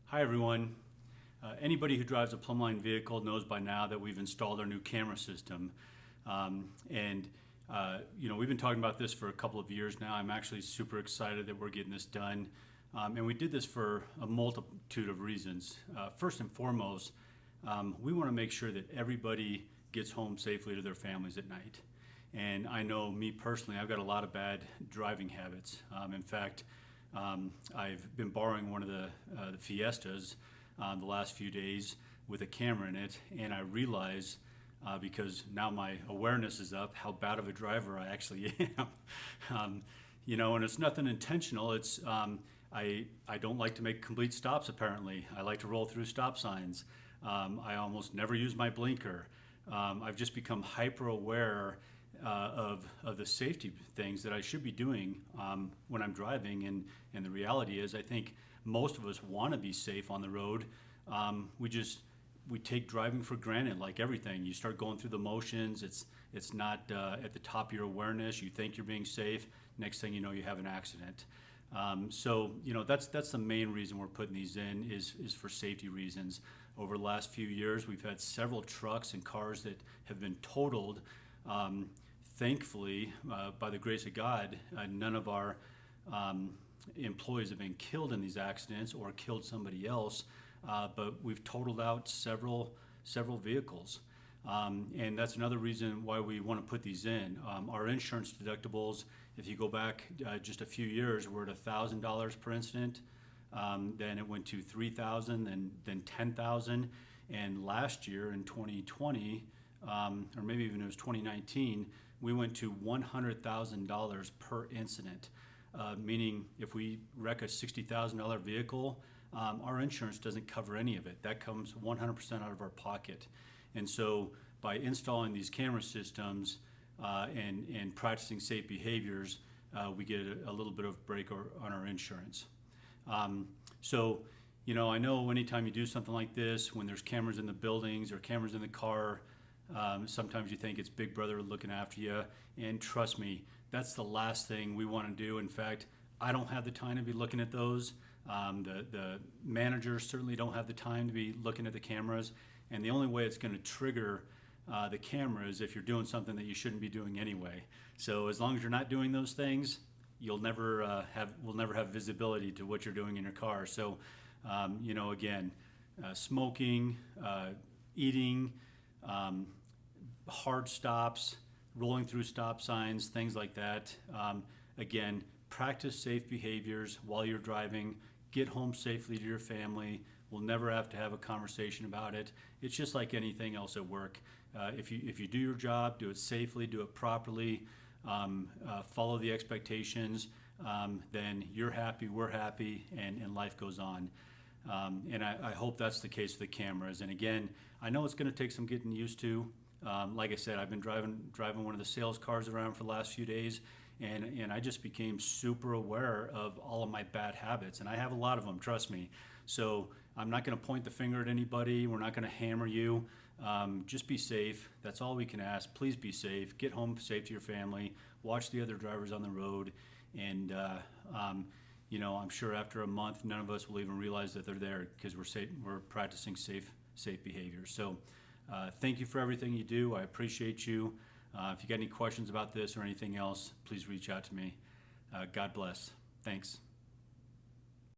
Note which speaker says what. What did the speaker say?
Speaker 1: Hi everyone. Anybody who drives a Plumbline vehicle knows by now that we've installed our new camera system. We've been talking about this for a couple of years now. I'm actually super excited that we're getting this done. And we did this for a multitude of reasons. First and foremost, we want to make sure that everybody gets home safely to their families at night. And I know me personally, I've got a lot of bad driving habits. In fact, I've been borrowing one of the Fiestas the last few days with a camera in it, and I realize because now my awareness is up how bad of a driver I actually am. And it's nothing intentional. It's I don't like to make complete stops. Apparently, I like to roll through stop signs. I almost never use my blinker. I've just become hyper aware of the safety things that I should be doing when I'm driving. And the reality is, I think most of us want to be safe on the road. We take driving for granted, like everything. You start going through the motions. It's not at the top of your awareness. You think you're being safe. Next thing you know, you have an accident. That's the main reason we're putting these in is for safety reasons. Over the last few years, we've had several trucks and cars that have been totaled. Thankfully, by the grace of God, none of our employees have been killed in these accidents or killed somebody else, but we've totaled out several vehicles. And that's another reason why we want to put these in. Our insurance deductibles, if you go back just a few years, were at $1,000 per incident. Then it went to $3,000, then $10,000. And last year in 2020, or maybe even it was 2019, we went to $100,000 per incident, meaning if we wreck a $60,000 vehicle, our insurance doesn't cover any of it. That comes 100% out of our pocket. And so by installing these camera systems and practicing safe behaviors, we get a little bit of break on our insurance. I know anytime you do something like this, when there's cameras in the buildings or cameras in the car, sometimes you think it's Big Brother looking after you, and trust me, that's the last thing we want to do. In fact, I don't have the time to be looking at those. The managers certainly don't have the time to be looking at the cameras, and the only way it's going to trigger the camera is if you're doing something that you shouldn't be doing anyway. So as long as you're not doing those things, we'll never have visibility to what you're doing in your car. So, smoking, eating, hard stops, rolling through stop signs, things like that. Again, practice safe behaviors while you're driving. Get home safely to your family. We'll never have to have a conversation about it. It's just like anything else at work. If you do your job, do it safely, do it properly, follow the expectations, then you're happy, we're happy, and life goes on. And I hope that's the case with the cameras. And again, I know it's going to take some getting used to. Like I said, I've been driving one of the sales cars around for the last few days, and I just became super aware of all of my bad habits. And I have a lot of them, trust me. So I'm not going to point the finger at anybody. We're not going to hammer you. Just be safe. That's all we can ask. Please be safe. Get home safe to your family. Watch the other drivers on the road. And I'm sure after a month, none of us will even realize that they're there because we're practicing safe behaviors. So thank you for everything you do. I appreciate you. If you got any questions about this or anything else, please reach out to me. God bless. Thanks.